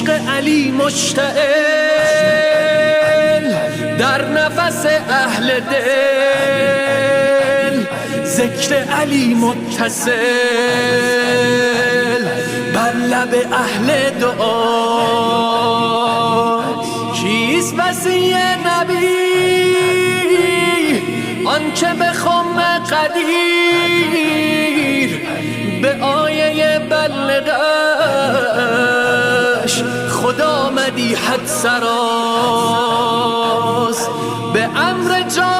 عشق علی مشتعل در نفس اهل دل، ذکر علی متصل بر لب اهل دعا. کیست وصی نبی آنچه به خم قدیر به آیه بلغش خدا مدیحت سراست به امر جان